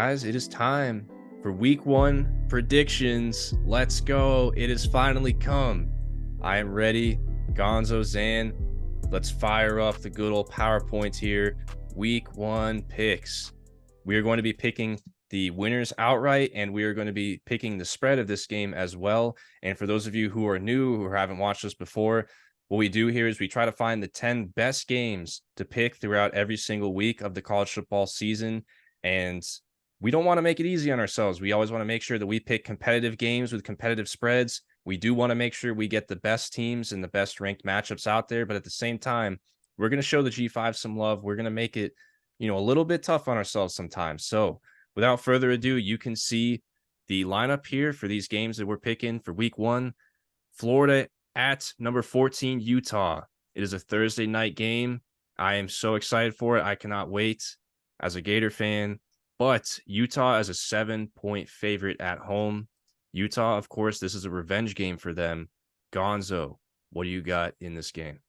Guys, it is time for week one predictions. Let's go. It has finally come. I am ready. Gonzo, Zan, let's fire up the good old PowerPoint here. Week one picks. We are going to be picking the winners outright, and we are going to be picking the spread of this game as well. And for those of you who are new, who haven't watched us before, what we do here is we try to find the 10 best games to pick throughout every single week of the college football season. And we don't want to make it easy on ourselves. We always want to make sure that we pick competitive games with competitive spreads. We do want to make sure we get the best teams and the best ranked matchups out there. But at the same time, we're going to show the G5 some love. We're going to make it, a little bit tough on ourselves sometimes. So without further ado, you can see the lineup here for these games that we're picking for week one. Florida at number 14, Utah. It is a Thursday night game. I am so excited for it. I cannot wait as a Gator fan. But Utah is a 7-point favorite at home. Utah, of course, this is a revenge game for them. Gonzo, what do you got in this game?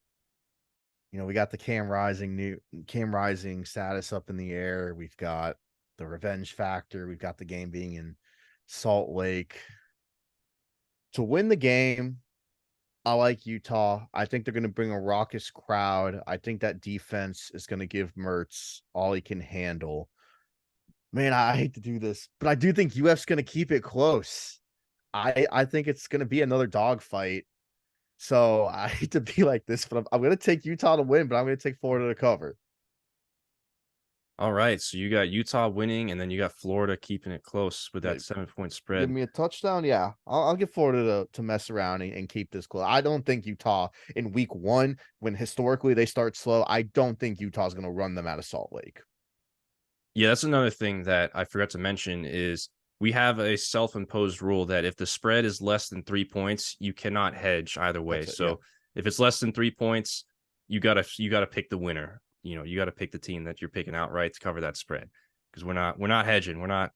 We got the Cam Rising status up in the air. We've got the revenge factor. We've got the game being in Salt Lake. To win the game, I like Utah. I think they're going to bring a raucous crowd. I think that defense is going to give Mertz all he can handle. Man, I hate to do this, but I do think UF's going to keep it close. I think it's going to be another dogfight. So I hate to be like this, but I'm going to take Utah to win, but I'm going to take Florida to cover. All right, so you got Utah winning, and then you got Florida keeping it close with that 7-point spread. Give me a touchdown, yeah. I'll give Florida to mess around and keep this close. I don't think Utah in week one, when historically they start slow, I don't think Utah's going to run them out of Salt Lake. Yeah, that's another thing that I forgot to mention is we have a self-imposed rule that if the spread is less than 3 points, you cannot hedge either way. So if it's less than 3 points, you gotta pick the winner. You got to pick the team that you're picking outright to cover that spread, because we're not hedging. We're not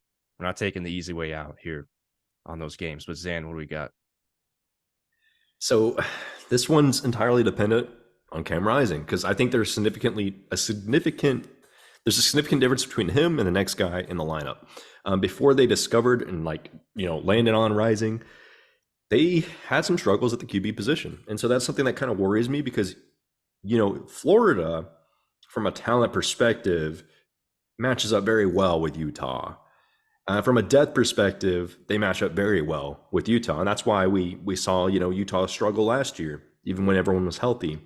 taking the easy way out here on those games. But Zan, what do we got? So this one's entirely dependent on Cam Rising, because I think there's a significant difference between him and the next guy in the lineup. Before they discovered and landed on Rising, they had some struggles at the QB position. And so that's something that kind of worries me because, Florida, from a talent perspective, matches up very well with Utah. From a depth perspective, they match up very well with Utah. And that's why we saw, Utah struggle last year, even when everyone was healthy.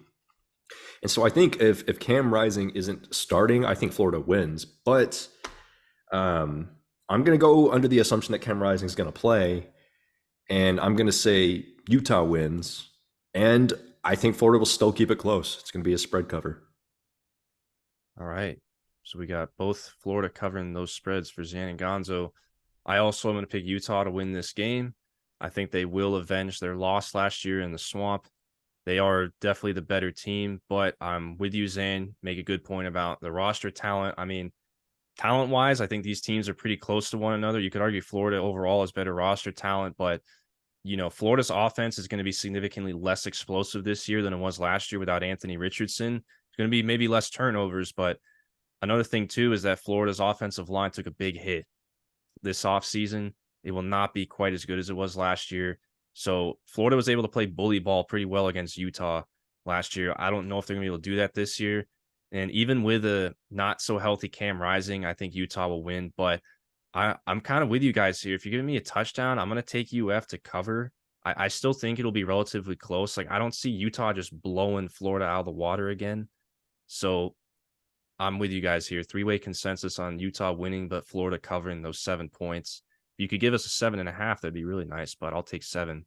And so I think if Cam Rising isn't starting, I think Florida wins. But I'm going to go under the assumption that Cam Rising is going to play. And I'm going to say Utah wins. And I think Florida will still keep it close. It's going to be a spread cover. All right. So we got both Florida covering those spreads for Zan and Gonzo. I also am going to pick Utah to win this game. I think they will avenge their loss last year in the swamp. They are definitely the better team, but I'm with you, Zane. Make a good point about the roster talent. I mean, talent-wise, I think these teams are pretty close to one another. You could argue Florida overall has better roster talent, but, Florida's offense is going to be significantly less explosive this year than it was last year without Anthony Richardson. It's going to be maybe less turnovers, but another thing, too, is that Florida's offensive line took a big hit this offseason. It will not be quite as good as it was last year. So Florida was able to play bully ball pretty well against Utah last year. I don't know if they're going to be able to do that this year. And even with a not so healthy Cam Rising, I think Utah will win. But I'm kind of with you guys here. If you're giving me a touchdown, I'm going to take UF to cover. I still think it'll be relatively close. I don't see Utah just blowing Florida out of the water again. So I'm with you guys here. 3-way consensus on Utah winning, but Florida covering those 7 points. If you could give us a 7.5, that'd be really nice, but I'll take 7.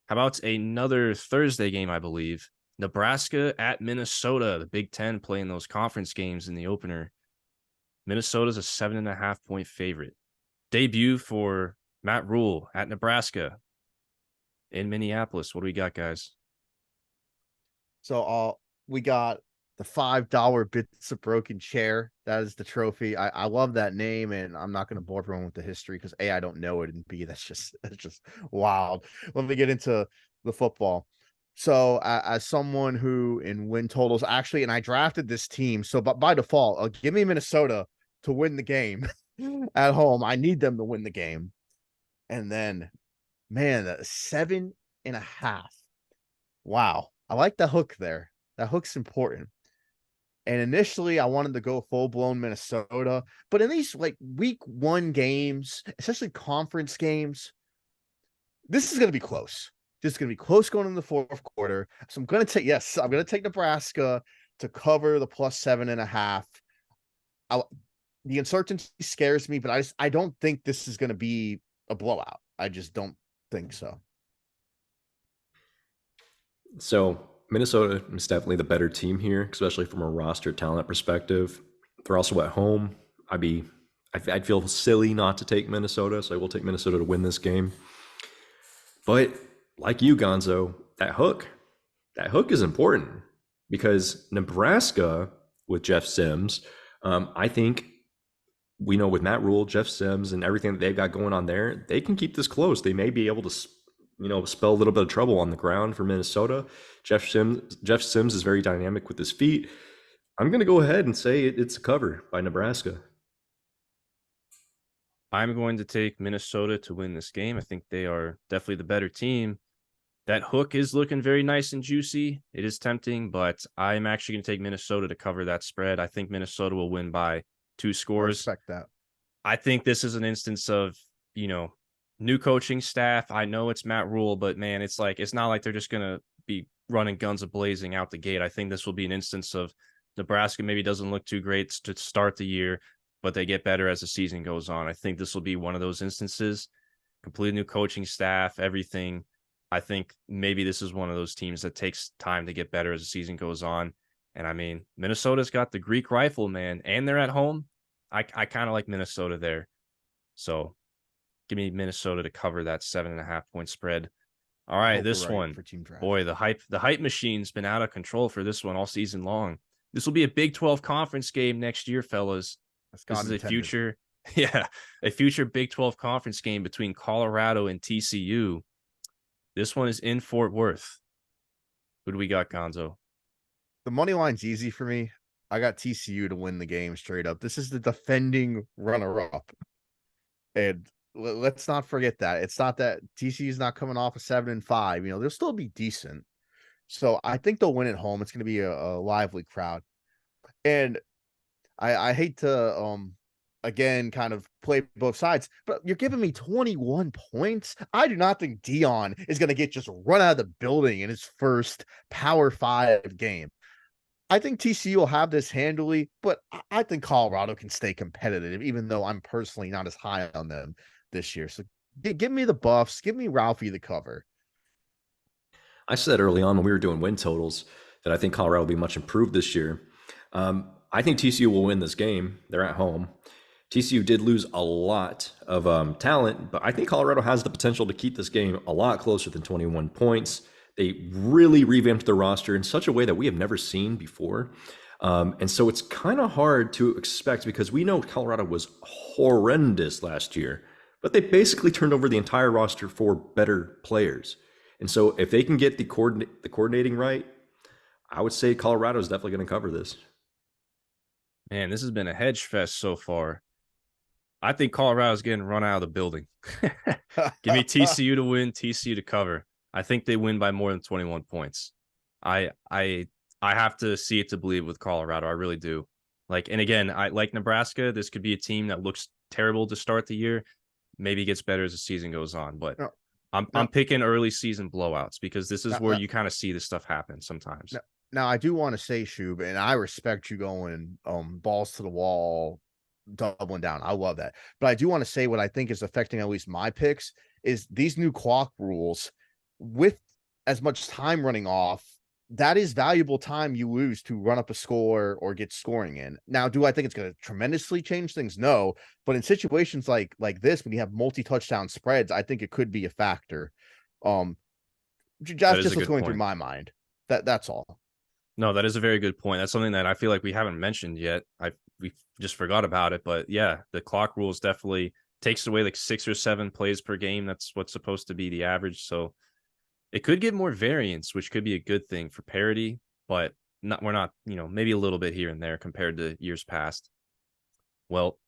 How about another Thursday game, I believe? Nebraska at Minnesota. The Big Ten playing those conference games in the opener. Minnesota's a 7.5-point favorite. Debut for Matt Rule at Nebraska in Minneapolis. What do we got, guys? So we got the $5 bits of broken chair. That is the trophy. I love that name, and I'm not going to bore everyone with the history because A, I don't know it, and B, that's just wild. Let me get into the football. So as someone who in win totals actually, and I drafted this team, so by default, give me Minnesota to win the game. at home. I need them to win the game. And then, man, 7.5. Wow. I like the hook there. That hook's important. And initially, I wanted to go full blown Minnesota, but in these like week 1 games, especially conference games, this is going to be close. This is going to be close going in the fourth quarter. So I'm going to take Nebraska to cover the plus 7.5. The uncertainty scares me, but I don't think this is going to be a blowout. I just don't think so. So Minnesota is definitely the better team here, especially from a roster talent perspective. They're also at home. I'd feel silly not to take Minnesota, so I will take Minnesota to win this game. But like you, Gonzo, that hook is important because Nebraska with Jeff Sims, I think we know with Matt Rule, Jeff Sims, and everything that they've got going on there, they can keep this close. They may be able to, spell a little bit of trouble on the ground for Minnesota. Jeff Sims is very dynamic with his feet. I'm going to go ahead and say it's a cover by Nebraska. I'm going to take Minnesota to win this game. I think they are definitely the better team. That hook is looking very nice and juicy. It is tempting, but I'm actually going to take Minnesota to cover that spread. I think Minnesota will win by 2 scores. I respect that. I think this is an instance of, new coaching staff. I know it's Matt Rule, but man, it's not like they're just going to be running guns a-blazing out the gate. I think this will be an instance of Nebraska maybe doesn't look too great to start the year, but they get better as the season goes on. I think this will be one of those instances. Completely new coaching staff, everything. I think maybe this is one of those teams that takes time to get better as the season goes on. And I mean, Minnesota's got the Greek rifle, man, and they're at home. I kind of like Minnesota there. So give me Minnesota to cover that 7.5 point spread. All right, this one, for team draft. Boy, the hype machine's been out of control for this one all season long. This will be a Big 12 conference game next year, fellas. This is a future Big 12 conference game between Colorado and TCU. This one is in Fort Worth. Who do we got, Gonzo? The money line's easy for me. I got TCU to win the game straight up. This is the defending runner-up. And let's not forget that. It's not that TCU is not coming off a 7-5. They'll still be decent. So I think they'll win at home. It's going to be a lively crowd. And I hate to again kind of play both sides, but you're giving me 21 points. I do not think Dion is going to get just run out of the building in his first Power 5 game. I think TCU will have this handily, but I think Colorado can stay competitive, even though I'm personally not as high on them this year. So give me the Buffs. Give me Ralphie the cover. I said early on when we were doing win totals that I think Colorado will be much improved this year. I think TCU will win this game. They're at home. TCU did lose a lot of talent, but I think Colorado has the potential to keep this game a lot closer than 21 points. They really revamped their roster in such a way that we have never seen before. And so it's kind of hard to expect because we know Colorado was horrendous last year, but they basically turned over the entire roster for better players. And so if they can get the coordinating right, I would say Colorado is definitely going to cover this. Man, this has been a hedge fest so far. I think Colorado's getting run out of the building. Give me TCU to win, TCU to cover. I think they win by more than 21 points. I have to see it to believe with Colorado. I really do. And again, I like Nebraska. This could be a team that looks terrible to start the year. Maybe gets better as the season goes on. But I'm picking early season blowouts because this is where you kind of see this stuff happen sometimes. Now, I do want to say, Shoob, and I respect you going balls to the wall, doubling down. I love that. But I do want to say what I think is affecting at least my picks is these new clock rules with as much time running off. That is valuable time you lose to run up a score or get scoring in. Now, do I think it's going to tremendously change things? No. But in situations like this, when you have multi-touchdown spreads, I think it could be a factor. That's just what's going through my mind. That's all. No, that is a very good point. That's something that I feel like we haven't mentioned yet. We just forgot about it. But yeah, the clock rules definitely takes away 6 or 7 plays per game. That's what's supposed to be the average. So it could get more variance, which could be a good thing for parity, but we're not, maybe a little bit here and there compared to years past. Well,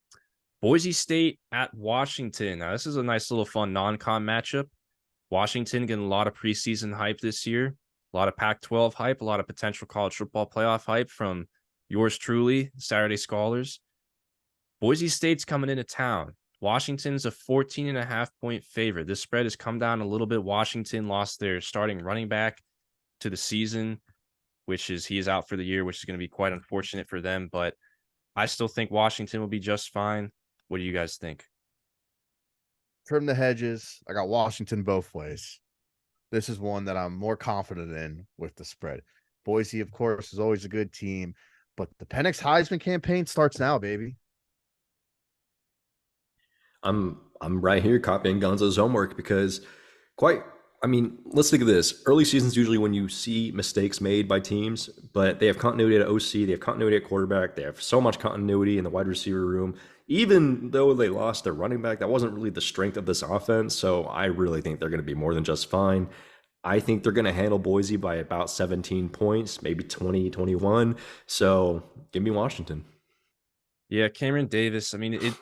Boise State at Washington. Now, this is a nice little fun non-con matchup. Washington getting a lot of preseason hype this year, a lot of Pac-12 hype, a lot of potential college football playoff hype from yours truly, Saturday Scholars. Boise State's coming into town. Washington's a 14.5-point favorite. This spread has come down a little bit. Washington lost their starting running back to the season, he is out for the year, which is going to be quite unfortunate for them. But I still think Washington will be just fine. What do you guys think? Trim the hedges. I got Washington both ways. This is one that I'm more confident in with the spread. Boise, of course, is always a good team, but the Penix Heisman campaign starts now, baby. I'm right here copying Gonzo's homework because let's think of this. Early seasons usually when you see mistakes made by teams, but they have continuity at OC, they have continuity at quarterback, they have so much continuity in the wide receiver room. Even though they lost their running back, that wasn't really the strength of this offense. So I really think they're going to be more than just fine. I think they're going to handle Boise by about 17 points, maybe 20, 21. So give me Washington. Yeah, Cameron Davis. I mean,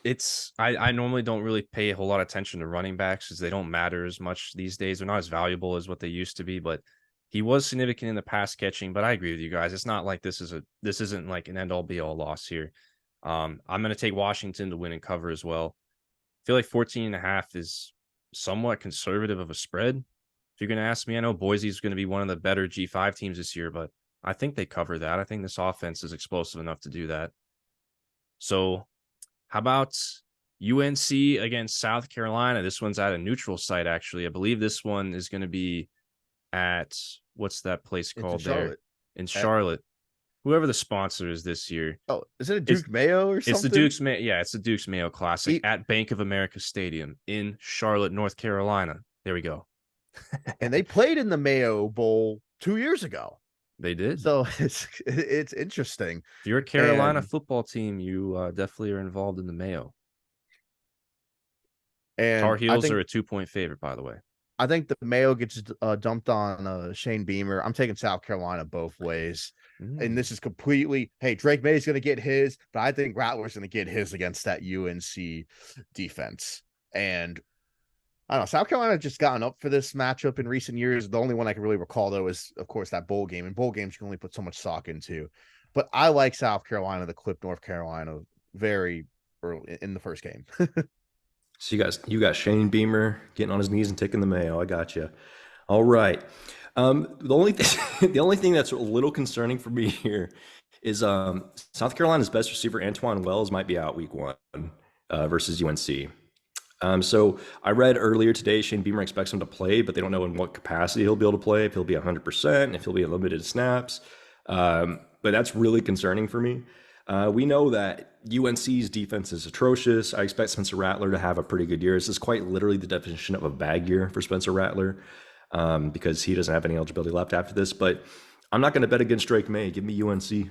I normally don't really pay a whole lot of attention to running backs because they don't matter as much these days. They're not as valuable as what they used to be, but he was significant in the pass catching. But I agree with you guys. It's not like this isn't like an end all be all loss here. I'm going to take Washington to win and cover as well. I feel like 14.5 is somewhat conservative of a spread. If you're going to ask me, I know Boise is going to be one of the better G5 teams this year, but I think they cover that. I think this offense is explosive enough to do that. So how about UNC against South Carolina? This one's at a neutral site, actually. I believe this one is going to be at, what's that place called there? In Charlotte. Whoever the sponsor is this year. Oh, is it a Duke Mayo or something? It's the Duke's Mayo. Yeah, it's the Duke's Mayo Classic at Bank of America Stadium in Charlotte, North Carolina. There we go. And they played in the Mayo Bowl 2 years ago. They did. So it's interesting. If you're a Carolina football team, you definitely are involved in the Mayo. And Tar Heels are a 2-point favorite, by the way. I think the Mayo gets dumped on Shane Beamer. I'm taking South Carolina both ways. And this is completely, hey, Drake May's going to get his, but I think Rattler's going to get his against that UNC defense. And I don't know, South Carolina just gotten up for this matchup in recent years. The only one I can really recall, though, is, of course, that bowl game. And bowl games you can only put so much stock into. But I like South Carolina to clip North Carolina very early in the first game. So you got Shane Beamer getting on his knees and taking the Mayo. I got you. All right. The only thing that's a little concerning for me here is South Carolina's best receiver Antoine Wells might be out week 1 versus UNC. So I read earlier today Shane Beamer expects him to play, but they don't know in what capacity he'll be able to play. If he'll be 100%, if he'll be limited snaps. But that's really concerning for me. We know that UNC's defense is atrocious. I expect Spencer Rattler to have a pretty good year. This is quite literally the definition of a bag year for Spencer Rattler because he doesn't have any eligibility left after this. But I'm not going to bet against Drake May. Give me UNC.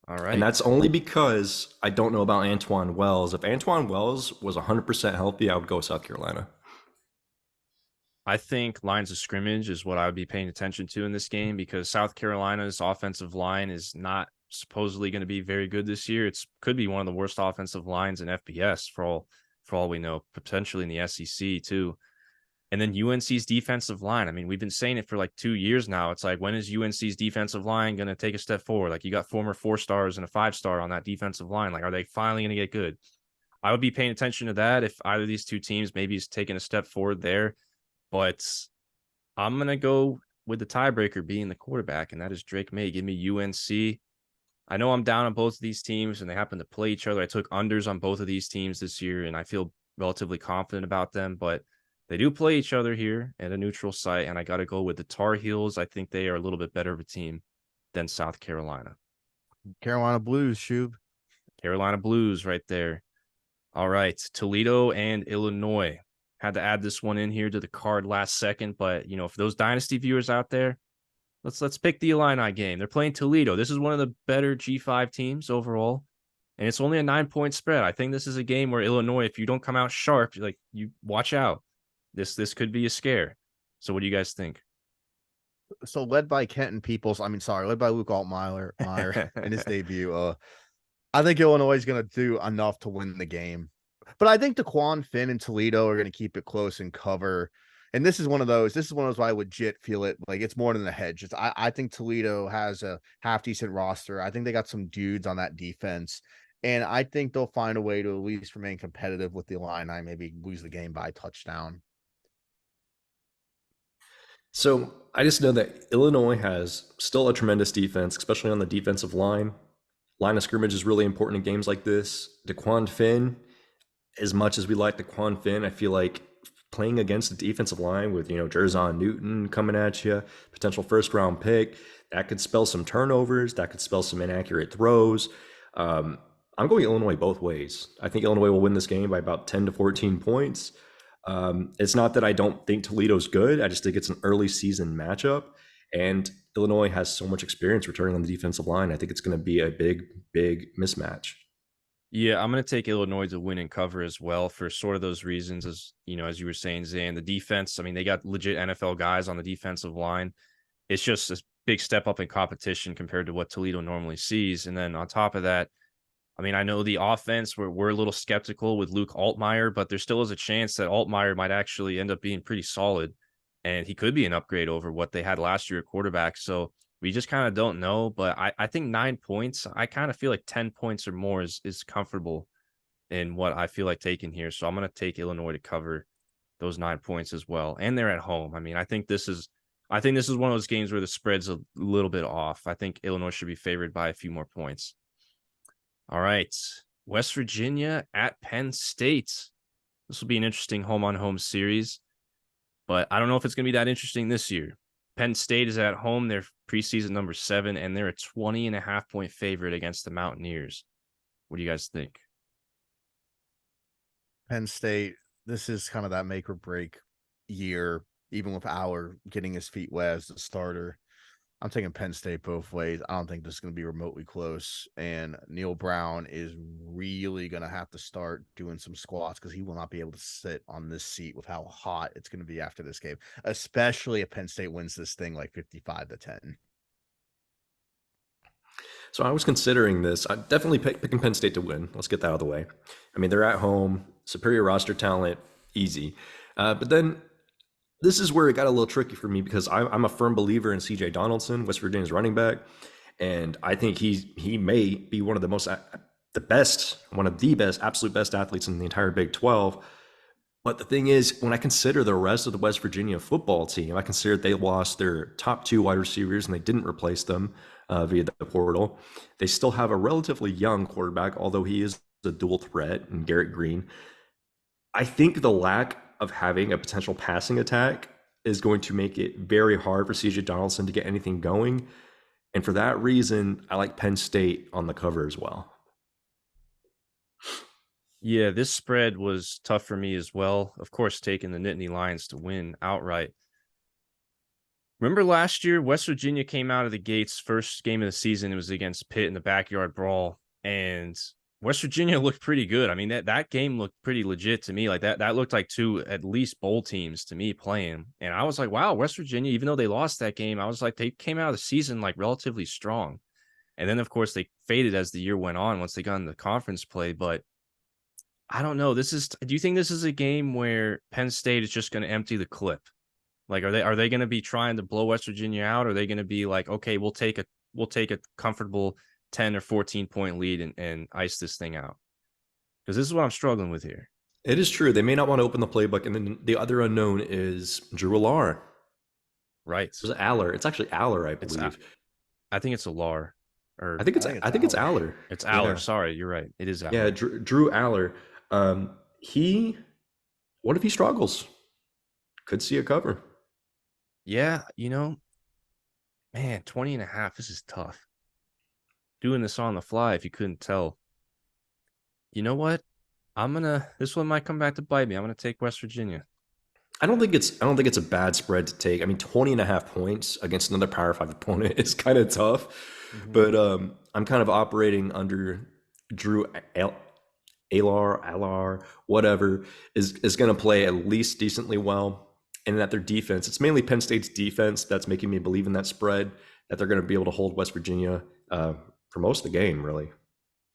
All right. And that's only because I don't know about Antoine Wells. If Antoine Wells was 100% healthy, I would go South Carolina. I think lines of scrimmage is what I would be paying attention to in this game because South Carolina's offensive line is not supposedly going to be very good this year. It could be one of the worst offensive lines in FBS for all we know, potentially in the SEC too. And then UNC's defensive line. I mean, we've been saying it for like 2 years now. It's like, when is UNC's defensive line going to take a step forward? Like, you got former 4-stars and a 5-star on that defensive line. Like, are they finally going to get good? I would be paying attention to that if either of these two teams maybe is taking a step forward there. But I'm going to go with the tiebreaker being the quarterback, and that is Drake May. Give me UNC. I know I'm down on both of these teams, and they happen to play each other. I took unders on both of these teams this year, and I feel relatively confident about them. But they do play each other here at a neutral site, and I got to go with the Tar Heels. I think they are a little bit better of a team than South Carolina. Carolina Blues, Shoob. Carolina Blues right there. All right, Toledo and Illinois. Had to add this one in here to the card last second, but you know, for those dynasty viewers out there, let's pick the Illini game. They're playing Toledo. This is one of the better G5 teams overall, and it's only a 9-point spread. I think this is a game where Illinois, if you don't come out sharp, like, you watch out. This could be a scare. So what do you guys think? So led by Kenton Peoples, led by Luke Altmaier in his debut. I think Illinois is going to do enough to win the game. But I think DeQuan, Finn, and Toledo are going to keep it close and cover. And this is one of those. This is one of those where I legit feel it like it's more than the hedge. I think Toledo has a half decent roster. I think they got some dudes on that defense, and I think they'll find a way to at least remain competitive with the Illini. Maybe lose the game by a touchdown. So I just know that Illinois has still a tremendous defense, especially on the defensive line. Line of scrimmage is really important in games like this. DeQuan Finn, as much as we like DeQuan Finn, I feel like playing against the defensive line with, Jerzon Newton coming at you, potential first round pick, that could spell some turnovers, that could spell some inaccurate throws. I'm going Illinois both ways. I think Illinois will win this game by about 10 to 14 points. It's not that I don't think Toledo's good. I just think it's an early season matchup. And Illinois has so much experience returning on the defensive line. I think it's going to be a big, big mismatch. Yeah, I'm going to take Illinois to win and cover as well for sort of those reasons, as as you were saying, Zan. The defense, I mean, they got legit NFL guys on the defensive line. It's just a big step up in competition compared to what Toledo normally sees. And then on top of that, I mean, I know the offense, we're a little skeptical with Luke Altmaier, but there still is a chance that Altmaier might actually end up being pretty solid, and he could be an upgrade over what they had last year at quarterback. So we just kind of don't know. But I think 9 points, I kind of feel like 10 points or more is comfortable in what I feel like taking here. So I'm going to take Illinois to cover those 9 points as well. And they're at home. I mean, I think this is one of those games where the spread's a little bit off. I think Illinois should be favored by a few more points. All right. West Virginia at Penn State. This will be an interesting home-on-home series, but I don't know if it's going to be that interesting this year. Penn State is at home. They're preseason number 7, and they're a 20.5-point favorite against the Mountaineers. What do you guys think? Penn State, this is kind of that make or break year, even with Aller getting his feet wet as the starter. I'm taking Penn State both ways. I don't think this is going to be remotely close. And Neil Brown is really going to have to start doing some squats because he will not be able to sit on this seat with how hot it's going to be after this game, especially if Penn State wins this thing like 55-10. So I was considering this. I'm definitely picking Penn State to win. Let's get that out of the way. I mean, they're at home, superior roster talent, easy. But then this is where it got a little tricky for me because I'm a firm believer in C.J. Donaldson, West Virginia's running back, and I think he may be one of the absolute best athletes in the entire Big 12. But the thing is, when I consider the rest of the West Virginia football team, I consider they lost their top 2 wide receivers and they didn't replace them via the portal. They still have a relatively young quarterback, although he is a dual threat in Garrett Green. I think the lack of having a potential passing attack is going to make it very hard for CJ Donaldson to get anything going. And for that reason, I like Penn State on the cover as well. Yeah, this spread was tough for me as well. Of course, taking the Nittany Lions to win outright. Remember last year, West Virginia came out of the gates, first game of the season, it was against Pitt in the backyard brawl, and West Virginia looked pretty good. I mean, that game looked pretty legit to me. Like that looked like 2 at least bowl teams to me playing. And I was like, wow, West Virginia, even though they lost that game, I was like, they came out of the season like relatively strong. And then, of course, they faded as the year went on once they got in the conference play. But I don't know. Do you think this is a game where Penn State is just going to empty the clip? Like, are they going to be trying to blow West Virginia out? Or are they going to be like, okay, we'll take a comfortable 10 or 14 point lead and ice this thing out? Because this is what I'm struggling with here. It is true. They may not want to open the playbook. And then the other unknown is Drew Allar. Right. It was Aller. It's actually Aller, I believe. I think it's Allar. Or I think it's Aller. It's Aller. Yeah. Sorry, you're right. It is Aller. Yeah, Drew Aller. What if he struggles? Could see a cover. Yeah, man, 20.5, this is tough. Doing this on the fly, if you couldn't tell. You know what? This one might come back to bite me. I'm gonna take West Virginia. I don't think it's a bad spread to take. I mean, 20.5 points against another Power 5 opponent is kind of tough. Mm-hmm. But I'm kind of operating under Drew Allar, whatever, is going to play at least decently well. And that their defense, it's mainly Penn State's defense that's making me believe in that spread, that they're going to be able to hold West Virginia for most of the game, really.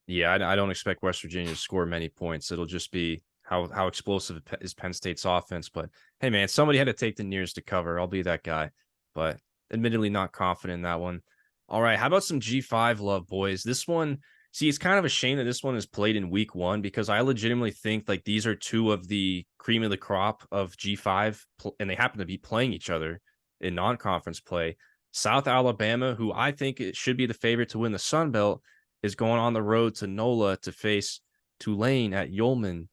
Yeah, I don't expect West Virginia to score many points. It'll just be how explosive is Penn State's offense. But hey, man, somebody had to take the nears to cover. I'll be that guy. But admittedly, not confident in that one. All right, how about some G5 love, boys? This one, see, it's kind of a shame that this one is played in week 1 because I legitimately think like these are two of the cream of the crop of G5, and they happen to be playing each other in non-conference play. South Alabama, who I think it should be the favorite to win the Sun Belt, is going on the road to NOLA to face Tulane at Yulman.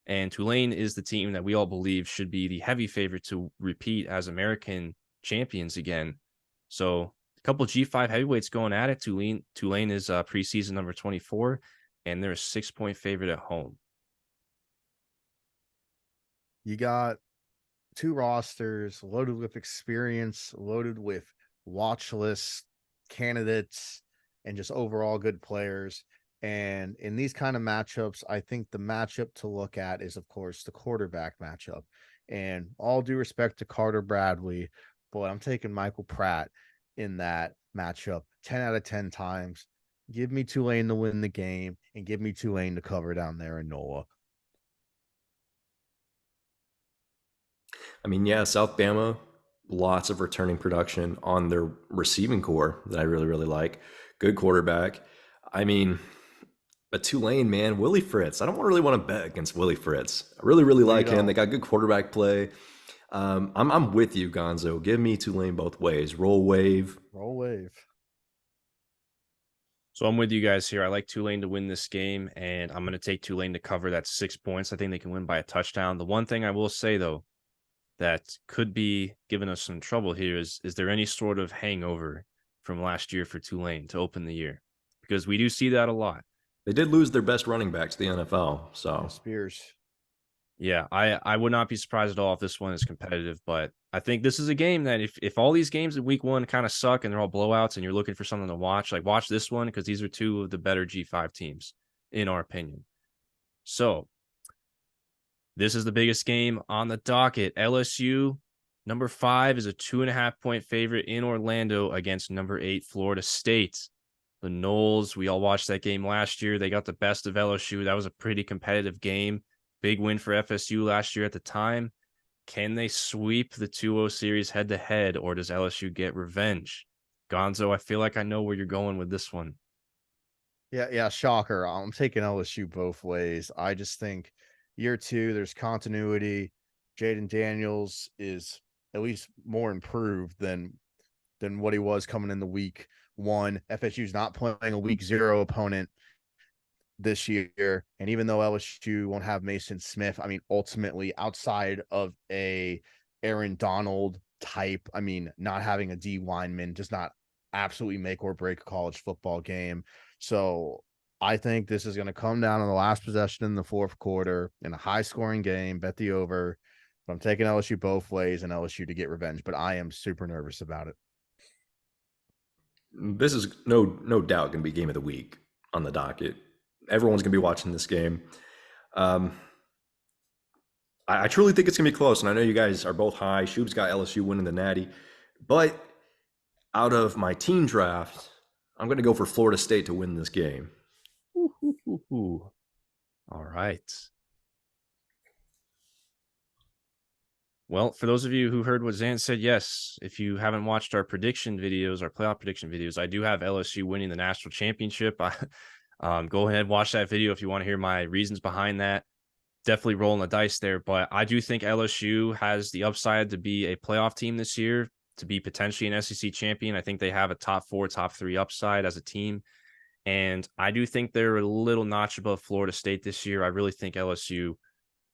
And Tulane is the team that we all believe should be the heavy favorite to repeat as American champions again. So a couple G5 heavyweights going at it. Tulane is preseason number 24, and they're a 6-point favorite at home. You got two rosters loaded with experience, loaded with watch list candidates, and just overall good players. And in these kind of matchups, I think the matchup to look at is, of course, the quarterback matchup. And all due respect to Carter Bradley, but I'm taking Michael Pratt in that matchup 10 out of 10 times. Give me Tulane to win the game and give me Tulane to cover down there in NOLA. I mean, yeah, South Bama, lots of returning production on their receiving core that I really, really like. Good quarterback. I mean, but Tulane, man, Willie Fritz. I don't really want to bet against Willie Fritz. I really, really like him. They got good quarterback play. I'm with you, Gonzo. Give me Tulane both ways. Roll wave. Roll wave. So I'm with you guys here. I like Tulane to win this game, and I'm going to take Tulane to cover that 6 points. I think they can win by a touchdown. The one thing I will say, though, that could be giving us some trouble here is there any sort of hangover from last year for Tulane to open the year? Because we do see that a lot. They did lose their best running back to the NFL. So Spears. Yeah, I would not be surprised at all if this one is competitive, but I think this is a game that if all these games in week 1 kind of suck and they're all blowouts and you're looking for something to watch, like watch this one because these are two of the better G5 teams, in our opinion. So this is the biggest game on the docket. LSU, number 5, is a 2.5-point favorite in Orlando against number 8, Florida State. The Noles, we all watched that game last year. They got the best of LSU. That was a pretty competitive game. Big win for FSU last year at the time. Can they sweep the 2-0 series head-to-head, or does LSU get revenge? Gonzo, I feel like I know where you're going with this one. Yeah, shocker. I'm taking LSU both ways. I just think year 2, there's continuity. Jaden Daniels is at least more improved than what he was coming in the week 1. FSU's not playing a week 0 opponent this year. And even though LSU won't have Mason Smith, I mean, ultimately, outside of a Aaron Donald type, I mean, not having a D Weinman does not absolutely make or break a college football game. So I think this is going to come down on the last possession in the 4th quarter in a high scoring game. Bet the over. But I'm taking LSU both ways and LSU to get revenge, but I am super nervous about it. this is no doubt going to be game of the week on the docket. Everyone's going to be watching this game. I truly think it's going to be close, and I know you guys are both high. Shoob's got LSU winning the Natty, but out of my team draft, I'm going to go for Florida State to win this game. All right. Well, for those of you who heard what Zan said, yes, if you haven't watched our prediction videos, our playoff prediction videos, I do have LSU winning the national championship. Go ahead and watch that video if you want to hear my reasons behind that. Definitely rolling the dice there, but I do think LSU has the upside to be a playoff team this year, to be potentially an SEC champion. I think they have a top 4, top 3 upside as a team, and I do think they're a little notch above Florida State this year. I really think LSU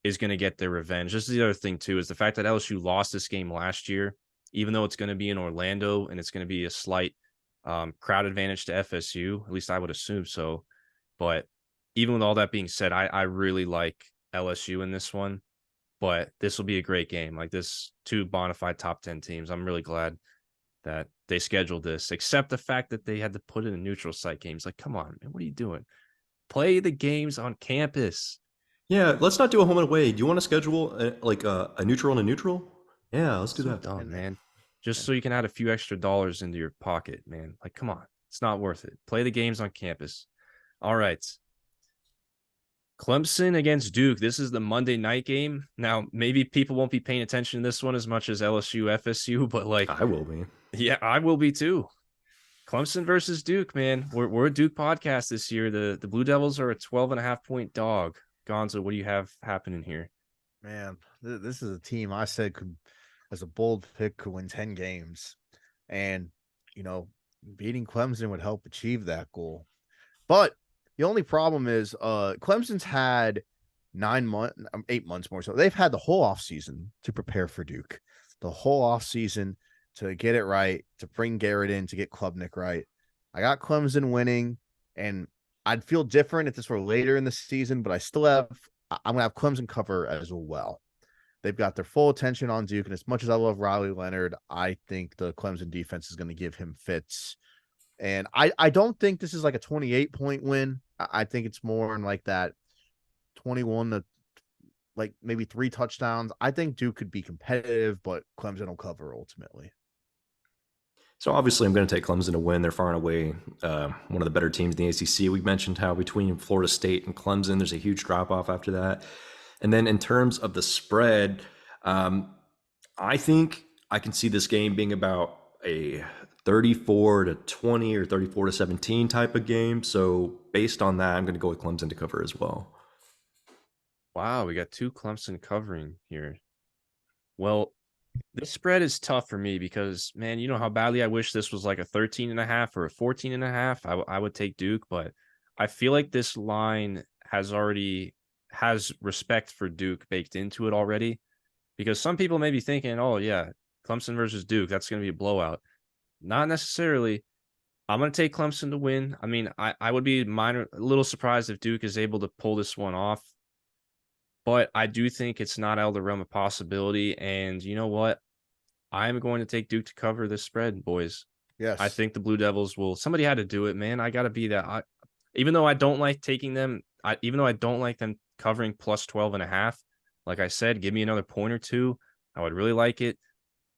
is going to get their revenge. This is the other thing, too, is the fact that LSU lost this game last year, even though it's going to be in Orlando and it's going to be a slight crowd advantage to FSU. At least I would assume so. But even with all that being said, I really like LSU in this one. But this will be a great game. Like, this, 2 bona fide top 10 teams. I'm really glad that they scheduled this, except the fact that they had to put in a neutral site games. Like, come on, man, what are you doing? Play the games on campus. Yeah, let's not do a home and away. Do you want to schedule a neutral and a neutral? Yeah, let's do that. Dumb, man. Just so you can add a few extra dollars into your pocket, man. Like, come on. It's not worth it. Play the games on campus. All right. Clemson against Duke. This is the Monday night game. Now, maybe people won't be paying attention to this one as much as LSU, FSU, but like, I will be. yeah, I will be too. Clemson versus Duke, man. We're a Duke podcast this year. The Blue Devils are a 12.5-point dog. Gonzo, what do you have happening here? Man, this is a team I said could, as a bold pick, could win 10 games. And, beating Clemson would help achieve that goal. But the only problem is Clemson's had 8 months more. So they've had the whole offseason to prepare for Duke, the whole offseason to get it right, to bring Garrett in, to get Klubnik right. I got Clemson winning, and I'd feel different if this were later in the season, but I'm going to have Clemson cover as well. They've got their full attention on Duke, and as much as I love Riley Leonard, I think the Clemson defense is going to give him fits. And I don't think this is like a 28-point win. I think it's more in like that 21 to like maybe 3 touchdowns. I think Duke could be competitive, but Clemson will cover ultimately. So obviously I'm going to take Clemson to win. They're far and away one of the better teams in the ACC. We mentioned how between Florida State and Clemson, there's a huge drop-off after that. And then in terms of the spread, I think I can see this game being about a 34-20 or 34-17 type of game. So based on that, I'm going to go with Clemson to cover as well. Wow, we got 2 Clemson covering here. Well, this spread is tough for me because, man, you know how badly I wish this was like a 13.5 or a 14.5. I would take Duke, but I feel like this line has respect for Duke baked into it already, because some people may be thinking, oh yeah, Clemson versus Duke, that's going to be a blowout. Not necessarily. I'm going to take Clemson to win. I mean, I would be a little surprised if Duke is able to pull this one off, but I do think it's not out of the realm of possibility. And you know what? I'm going to take Duke to cover this spread, boys. Yes. I think the Blue Devils will. Somebody had to do it, man. I got to be that. Even though I don't like taking them, even though I don't like them covering plus 12.5, like I said, give me another point or two. I would really like it,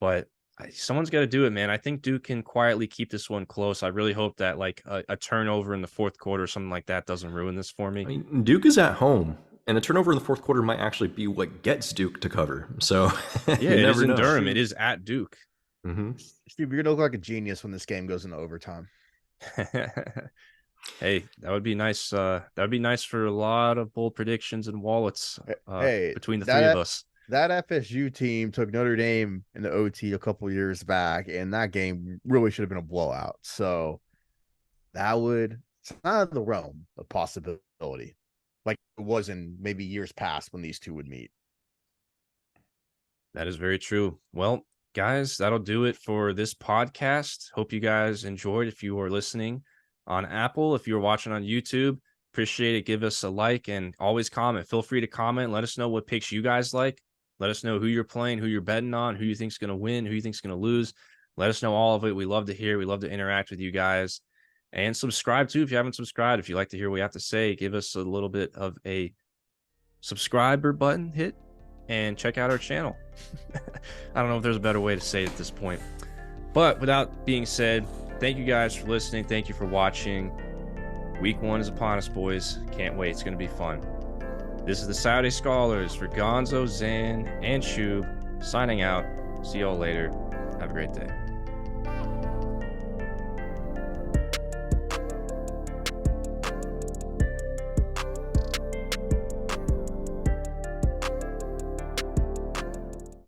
but someone's got to do it, man. I think Duke can quietly keep this one close. I really hope that like a turnover in the fourth quarter or something like that doesn't ruin this for me. I mean, Duke is at home, and a turnover in the fourth quarter might actually be what gets Duke to cover. So yeah, it is in Durham. It is at Duke. Mm-hmm. Steve, you're gonna look like a genius when this game goes into overtime. Hey, that would be nice. That would be nice for a lot of bold predictions and wallets between the 3 of us. That FSU team took Notre Dame in the OT a couple years back, and that game really should have been a blowout. So it's not out of the realm of possibility, like it was in maybe years past when these two would meet. That is very true. Well, guys, that'll do it for this podcast. Hope you guys enjoyed. If you are listening on Apple, if you're watching on YouTube, appreciate it. Give us a like and always comment. Feel free to comment. Let us know what picks you guys like. Let us know who you're playing, who you're betting on, who you think's going to win, who you think's going to lose. Let us know all of it. We love to hear. We love to interact with you guys. And subscribe too if you haven't subscribed. If you like to hear what we have to say, give us a little bit of a subscriber button hit and check out our channel. I don't know if there's a better way to say it at this point. But without being said, thank you guys for listening. Thank you for watching. Week 1 is upon us, boys. Can't wait. It's going to be fun. This is the Saturday Scholars for Gonzo, Zan, and Shoob signing out. See y'all later. Have a great day.